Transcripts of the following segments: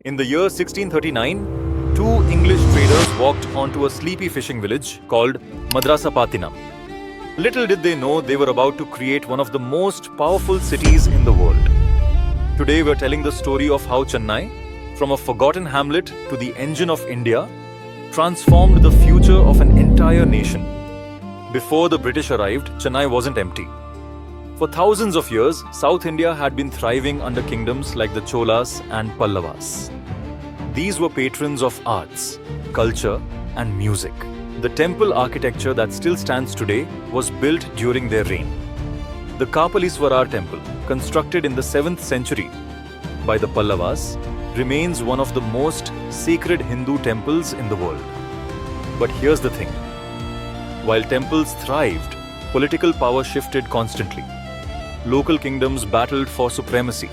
In the year 1639, two English traders walked onto a sleepy fishing village called Madrasapatinam. Little did they know they were about to create one of the most powerful cities in the world. Today we're telling the story of how Chennai, from a forgotten hamlet to the engine of India, transformed the future of an entire nation. Before the British arrived, Chennai wasn't empty. For thousands of years, South India had been thriving under kingdoms like the Cholas and Pallavas. These were patrons of arts, culture, and music. The temple architecture that still stands today was built during their reign. The Kapaleswarar temple, constructed in the 7th century by the Pallavas, remains one of the most sacred Hindu temples in the world. But here's the thing. While temples thrived, political power shifted constantly. Local kingdoms battled for supremacy.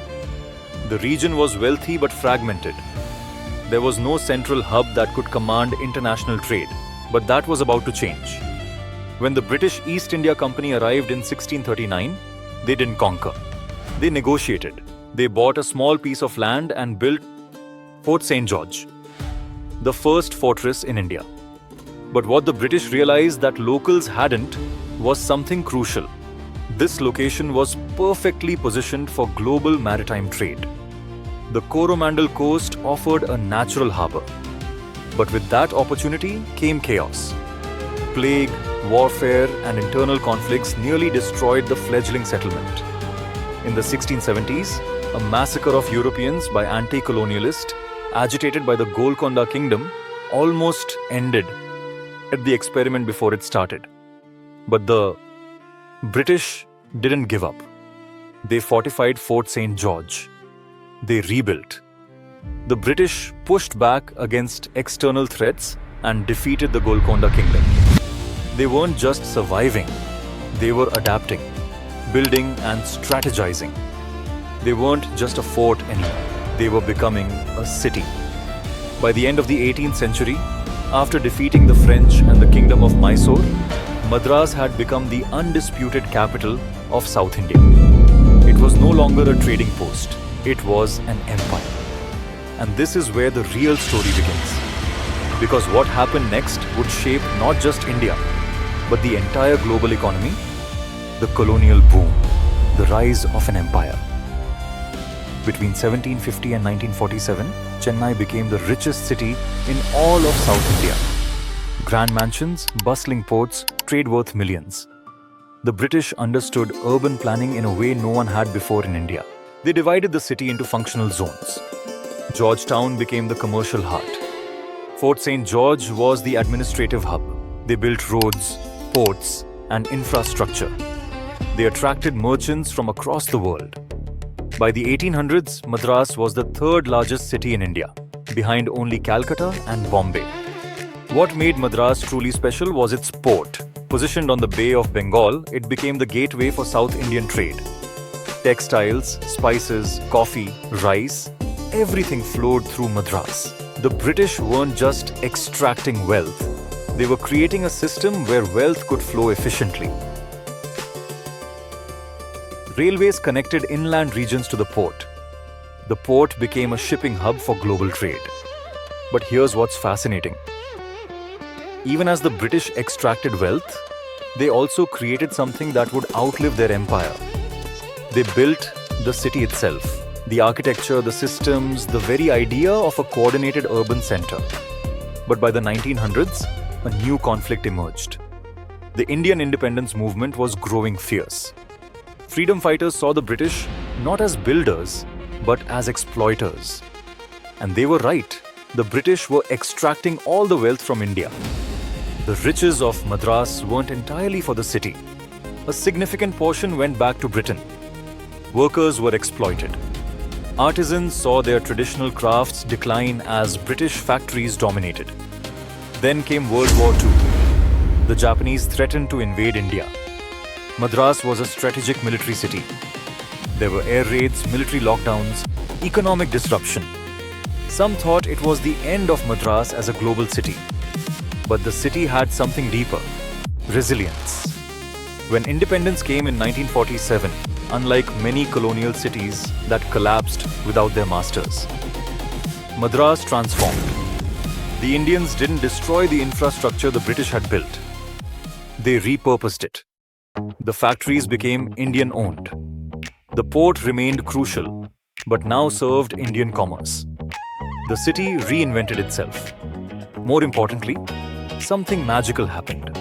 The region was wealthy but fragmented. There was no central hub that could command international trade, but that was about to change. When the British East India Company arrived in 1639, they didn't conquer. They negotiated. They bought a small piece of land and built Fort St. George, the first fortress in India. But what the British realized that locals hadn't was something crucial. This location was perfectly positioned for global maritime trade. The Coromandel coast offered a natural harbor. But with that opportunity came chaos. Plague, warfare, and internal conflicts nearly destroyed the fledgling settlement. In the 1670s, a massacre of Europeans by anti-colonialists, agitated by the Golconda Kingdom, almost ended the experiment before it started. But the British didn't give up. They fortified Fort St. George. They rebuilt. The British pushed back against external threats and defeated the Golconda Kingdom. They weren't just surviving, they were adapting, building and strategizing. They weren't just a fort anymore, they were becoming a city. By the end of the 18th century, after defeating the French and the Kingdom of Mysore, Madras had become the undisputed capital of South India. It was no longer a trading post, it was an empire. And this is where the real story begins. Because what happened next would shape not just India, but the entire global economy, the colonial boom, the rise of an empire. Between 1750 and 1947, Chennai became the richest city in all of South India. Grand mansions, bustling ports, trade worth millions. The British understood urban planning in a way no one had before in India. They divided the city into functional zones. Georgetown became the commercial heart. Fort St. George was the administrative hub. They built roads, ports, and infrastructure. They attracted merchants from across the world. By the 1800s, Madras was the third largest city in India, behind only Calcutta and Bombay. What made Madras truly special was its port. Positioned on the Bay of Bengal, it became the gateway for South Indian trade. Textiles, spices, coffee, rice, everything flowed through Madras. The British weren't just extracting wealth. They were creating a system where wealth could flow efficiently. Railways connected inland regions to the port. The port became a shipping hub for global trade. But here's what's fascinating. Even as the British extracted wealth, they also created something that would outlive their empire. They built the city itself. The architecture, the systems, the very idea of a coordinated urban center. But by the 1900s, a new conflict emerged. The Indian independence movement was growing fierce. Freedom fighters saw the British not as builders, but as exploiters. And they were right. The British were extracting all the wealth from India. The riches of Madras weren't entirely for the city. A significant portion went back to Britain. Workers were exploited. Artisans saw their traditional crafts decline as British factories dominated. Then came World War II. The Japanese threatened to invade India. Madras was a strategic military city. There were air raids, military lockdowns, economic disruption. Some thought it was the end of Madras as a global city. But the city had something deeper: resilience. When independence came in 1947, unlike many colonial cities that collapsed without their masters, Madras transformed. The Indians didn't destroy the infrastructure the British had built. They repurposed it. The factories became Indian-owned. The port remained crucial, but now served Indian commerce. The city reinvented itself. More importantly, something magical happened.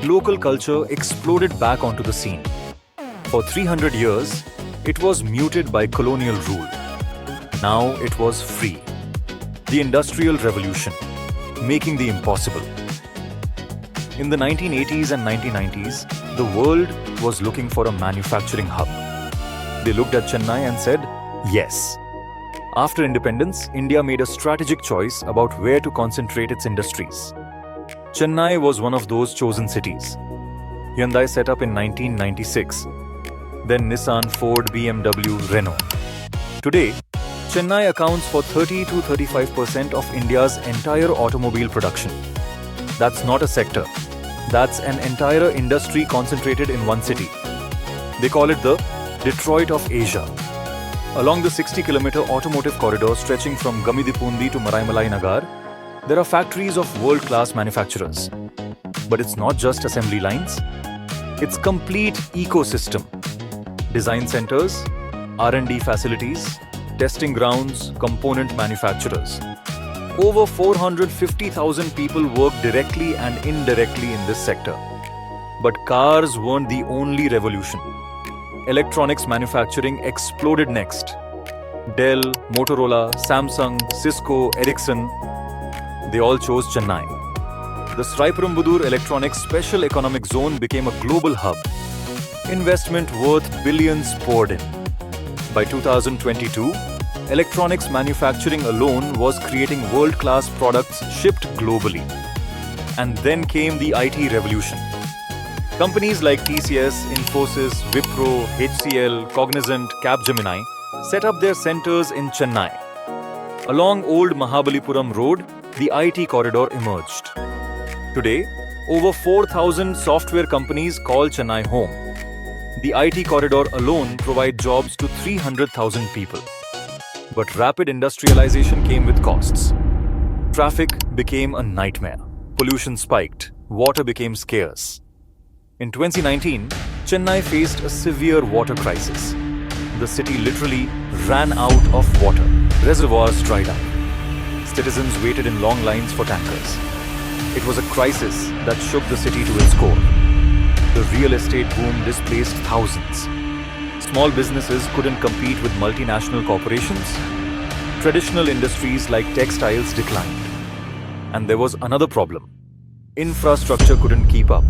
Local culture exploded back onto the scene. For 300 years, it was muted by colonial rule. Now it was free. The Industrial Revolution, making the impossible. In the 1980s and 1990s, the world was looking for a manufacturing hub. They looked at Chennai and said, yes. After independence, India made a strategic choice about where to concentrate its industries. Chennai was one of those chosen cities. Hyundai set up in 1996. Then Nissan, Ford, BMW, Renault. Today, Chennai accounts for 30 to 35% of India's entire automobile production. That's not a sector. That's an entire industry concentrated in one city. They call it the Detroit of Asia. Along the 60-kilometer automotive corridor stretching from Gamidipundi to Maraimalai Nagar, there are factories of world-class manufacturers. But it's not just assembly lines. It's complete ecosystem. Design centers, R&D facilities, testing grounds, component manufacturers. Over 450,000 people work directly and indirectly in this sector. But cars weren't the only revolution. Electronics manufacturing exploded next. Dell, Motorola, Samsung, Cisco, Ericsson, they all chose Chennai. The Sriperumbudur Electronics Special Economic Zone became a global hub. Investment worth billions poured in. By 2022, electronics manufacturing alone was creating world-class products shipped globally. And then came the IT revolution. Companies like TCS, Infosys, Wipro, HCL, Cognizant, Capgemini set up their centers in Chennai. Along Old Mahabalipuram Road, the IT corridor emerged. Today, over 4,000 software companies call Chennai home. The IT corridor alone provides jobs to 300,000 people. But rapid industrialization came with costs. Traffic became a nightmare. Pollution spiked. Water became scarce. In 2019, Chennai faced a severe water crisis. The city literally ran out of water. Reservoirs dried up. Citizens waited in long lines for tankers. It was a crisis that shook the city to its core. The real estate boom displaced thousands. Small businesses couldn't compete with multinational corporations. Traditional industries like textiles declined. And there was another problem. Infrastructure couldn't keep up.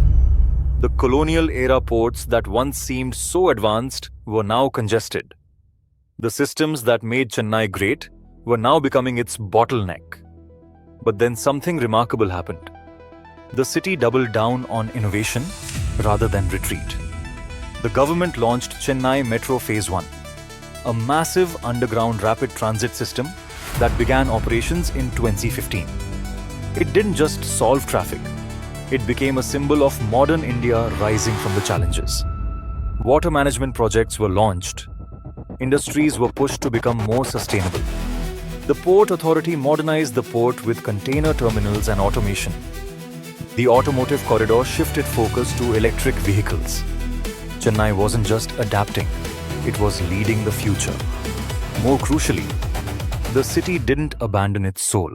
The colonial-era ports that once seemed so advanced were now congested. The systems that made Chennai great were now becoming its bottleneck. But then something remarkable happened. The city doubled down on innovation rather than retreat. The government launched Chennai Metro Phase 1, a massive underground rapid transit system that began operations in 2015. It didn't just solve traffic. It became a symbol of modern India rising from the challenges. Water management projects were launched. Industries were pushed to become more sustainable. The Port Authority modernized the port with container terminals and automation. The automotive corridor shifted focus to electric vehicles. Chennai wasn't just adapting, it was leading the future. More crucially, the city didn't abandon its soul.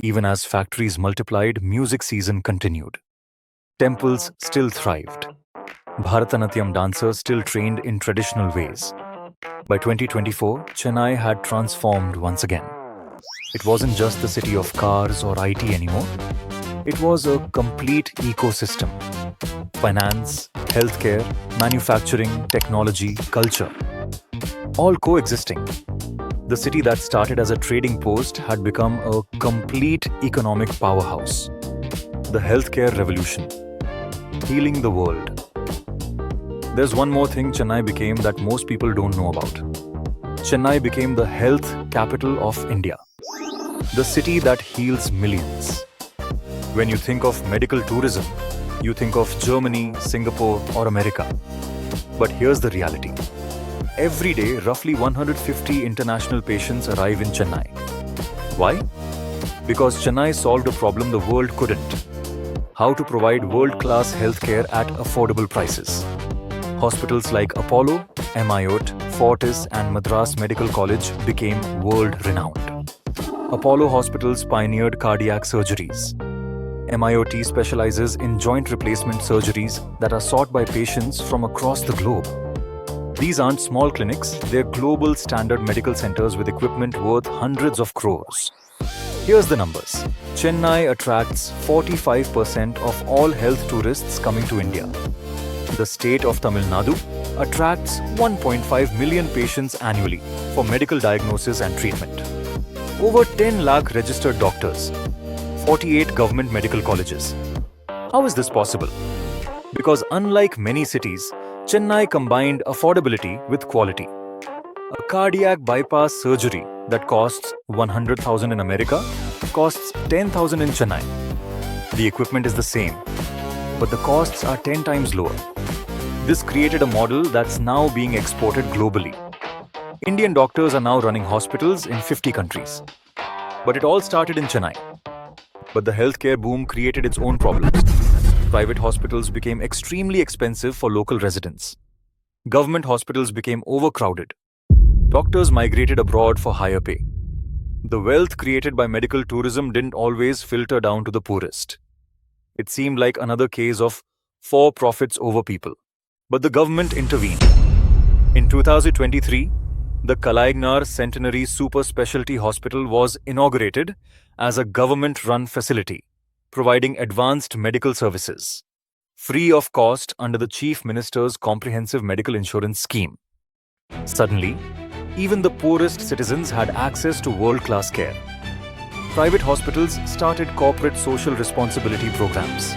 Even as factories multiplied, music season continued. Temples still thrived. Bharatanatyam dancers still trained in traditional ways. By 2024, Chennai had transformed once again. It wasn't just the city of cars or IT anymore. It was a complete ecosystem. Finance, healthcare, manufacturing, technology, culture. All coexisting. The city that started as a trading post had become a complete economic powerhouse. The healthcare revolution. Healing the world. There's one more thing Chennai became that most people don't know about. Chennai became the health capital of India. The city that heals millions. When you think of medical tourism, you think of Germany, Singapore, or America. But here's the reality. Every day, roughly 150 international patients arrive in Chennai. Why? Because Chennai solved a problem the world couldn't. How to provide world-class healthcare at affordable prices. Hospitals like Apollo, MIOT, Fortis and Madras Medical College became world-renowned. Apollo hospitals pioneered cardiac surgeries. MIOT specializes in joint replacement surgeries that are sought by patients from across the globe. These aren't small clinics, they're global standard medical centers with equipment worth hundreds of crores. Here's the numbers. Chennai attracts 45% of all health tourists coming to India. The state of Tamil Nadu attracts 1.5 million patients annually for medical diagnosis and treatment. Over 10 lakh registered doctors, 48 government medical colleges. How is this possible? Because unlike many cities, Chennai combined affordability with quality. A cardiac bypass surgery that costs 100,000 in America costs 10,000 in Chennai. The equipment is the same, but the costs are 10 times lower. This created a model that's now being exported globally. Indian doctors are now running hospitals in 50 countries. But it all started in Chennai. But the healthcare boom created its own problems. Private hospitals became extremely expensive for local residents. Government hospitals became overcrowded. Doctors migrated abroad for higher pay. The wealth created by medical tourism didn't always filter down to the poorest. It seemed like another case of for profits over people. But the government intervened. In 2023, the Kalaignar Centenary Super Specialty Hospital was inaugurated as a government-run facility, providing advanced medical services, free of cost under the Chief Minister's Comprehensive Medical Insurance Scheme. Suddenly, even the poorest citizens had access to world-class care. Private hospitals started corporate social responsibility programs.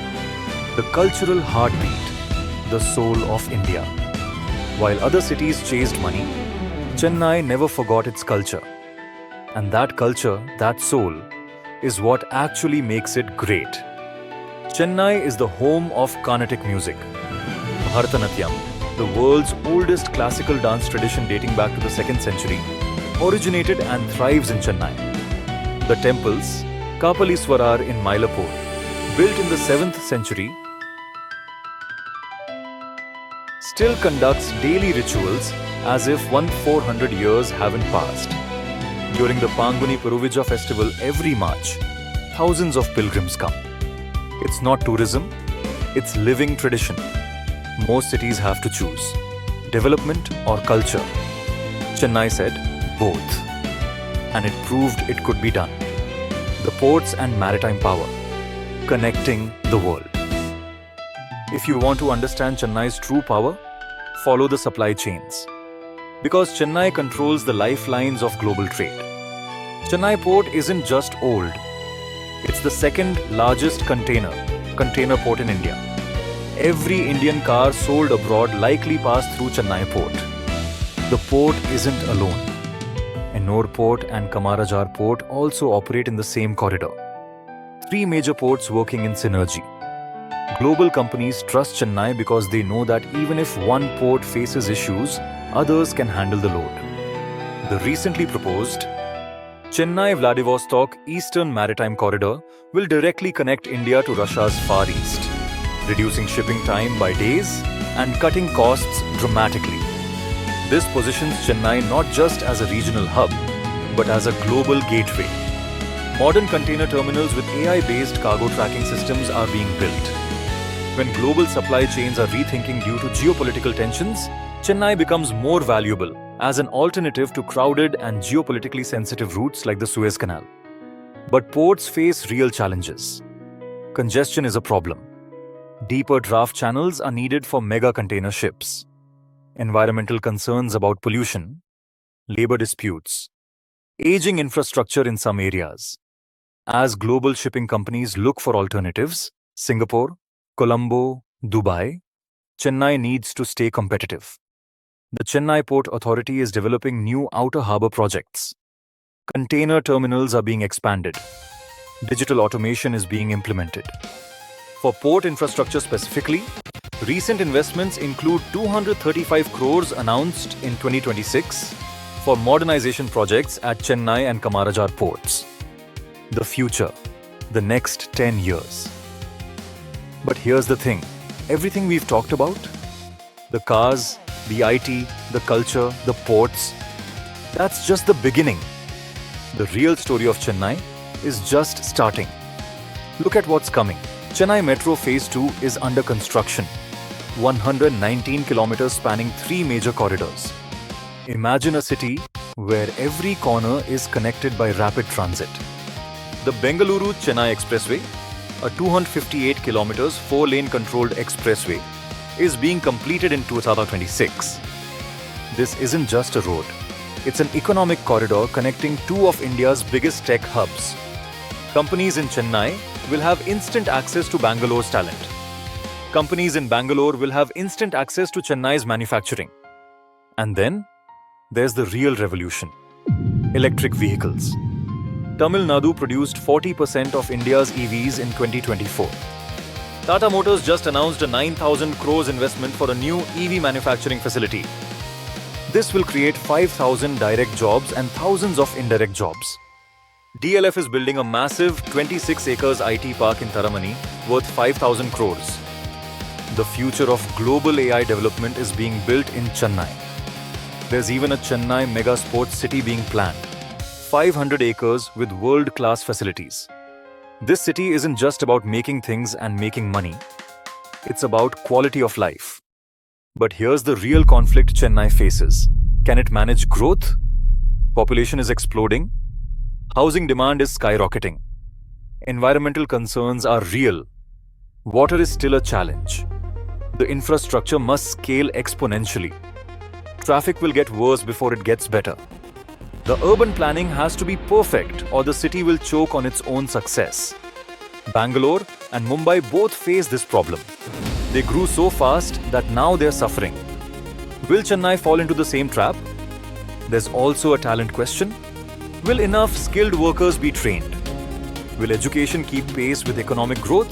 The cultural heartbeat, the soul of India. While other cities chased money, Chennai never forgot its culture. And that culture, that soul, is what actually makes it great. Chennai is the home of Carnatic music. Bharatanatyam, the world's oldest classical dance tradition dating back to the 2nd century, originated and thrives in Chennai. The temples, Kapaleswarar in Mylapore, built in the 7th century, still conducts daily rituals as if 400 years haven't passed. During the Panguni Peruvija festival every March, thousands of pilgrims come. It's not tourism, it's living tradition. Most cities have to choose, development or culture. Chennai said, both. And it proved it could be done. The ports and maritime power, connecting the world. If you want to understand Chennai's true power, follow the supply chains. Because Chennai controls the lifelines of global trade. Chennai port isn't just old. It's the 2nd largest container port in India. Every Indian car sold abroad likely passed through Chennai port. The port isn't alone. Ennore Port and Kamarajar Port also operate in the same corridor. 3 major ports working in synergy. Global companies trust Chennai because they know that even if one port faces issues, others can handle the load. The recently proposed Chennai-Vladivostok Eastern Maritime Corridor will directly connect India to Russia's Far East, reducing shipping time by days and cutting costs dramatically. This positions Chennai not just as a regional hub, but as a global gateway. Modern container terminals with AI-based cargo tracking systems are being built. When global supply chains are rethinking due to geopolitical tensions, Chennai becomes more valuable as an alternative to crowded and geopolitically sensitive routes like the Suez Canal. But ports face real challenges. Congestion is a problem. Deeper draft channels are needed for mega container ships. Environmental concerns about pollution, labor disputes, aging infrastructure in some areas. As global shipping companies look for alternatives, Singapore, Colombo, Dubai, Chennai needs to stay competitive. The Chennai Port Authority is developing new outer harbour projects. Container terminals are being expanded. Digital automation is being implemented. For port infrastructure specifically, recent investments include 235 crores announced in 2026 for modernization projects at Chennai and Kamarajar ports. the future, the next 10 years. But here's the thing, everything we've talked about, the cars, the IT, the culture, the ports, that's just the beginning. The real story of Chennai is just starting. Look at what's coming. Chennai Metro Phase 2 is under construction. 119 kilometers spanning 3 major corridors. Imagine a city where every corner is connected by rapid transit. The Bengaluru-Chennai Expressway, a 258 kilometers 4-lane controlled expressway, is being completed in 2026. This isn't just a road. It's an economic corridor connecting two of India's biggest tech hubs. Companies in Chennai will have instant access to Bangalore's talent. Companies in Bangalore will have instant access to Chennai's manufacturing. And then, there's the real revolution. Electric vehicles. Tamil Nadu produced 40% of India's EVs in 2024. Tata Motors just announced a 9,000 crores investment for a new EV manufacturing facility. This will create 5,000 direct jobs and thousands of indirect jobs. DLF is building a massive 26 acres IT park in Taramani worth 5,000 crores. The future of global AI development is being built in Chennai. There's even a Chennai mega sports city being planned. 500 acres with world-class facilities. This city isn't just about making things and making money. It's about quality of life. But here's the real conflict Chennai faces. Can it manage growth? Population is exploding. Housing demand is skyrocketing. Environmental concerns are real. Water is still a challenge. The infrastructure must scale exponentially. Traffic will get worse before it gets better. The urban planning has to be perfect or the city will choke on its own success. Bangalore and Mumbai both face this problem. They grew so fast that now they're suffering. Will Chennai fall into the same trap? There's also a talent question. Will enough skilled workers be trained? Will education keep pace with economic growth?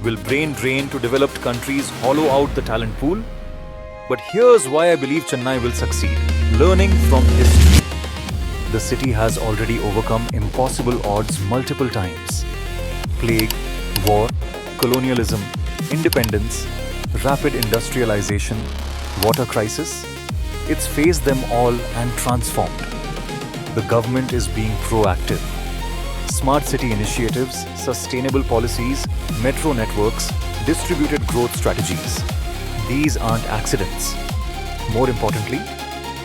Will brain drain to developed countries hollow out the talent pool? But here's why I believe Chennai will succeed. Learning from history. The city has already overcome impossible odds multiple times. Plague, war, colonialism, independence, rapid industrialization, water crisis. It's faced them all and transformed. The government is being proactive. Smart city initiatives, sustainable policies, metro networks, distributed growth strategies. These aren't accidents. More importantly,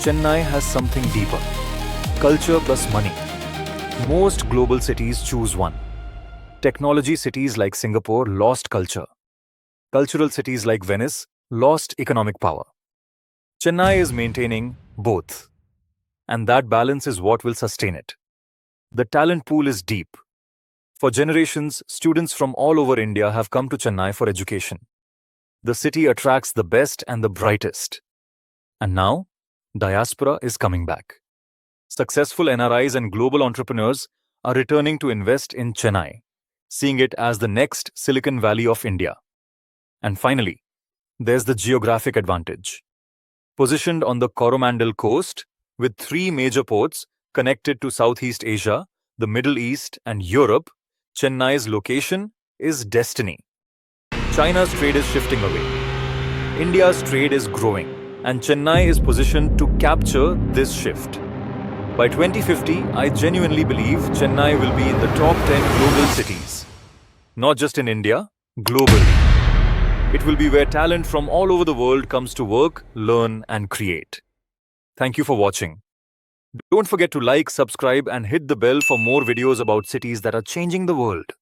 Chennai has something deeper. Culture plus money. Most global cities choose one. Technology cities like Singapore lost culture. Cultural cities like Venice lost economic power. Chennai is maintaining both. And that balance is what will sustain it. The talent pool is deep. For generations, students from all over India have come to Chennai for education. The city attracts the best and the brightest. And now, diaspora is coming back. Successful NRIs and global entrepreneurs are returning to invest in Chennai, seeing it as the next Silicon Valley of India. And finally, there's the geographic advantage. Positioned on the Coromandel coast, with 3 major ports connected to Southeast Asia, the Middle East, and Europe, Chennai's location is destiny. China's trade is shifting away. India's trade is growing, and Chennai is positioned to capture this shift. By 2050, I genuinely believe Chennai will be in the top 10 global cities. Not just in India, globally. It will be where talent from all over the world comes to work, learn, and create. Thank you for watching. Don't forget to like, subscribe, and hit the bell for more videos about cities that are changing the world.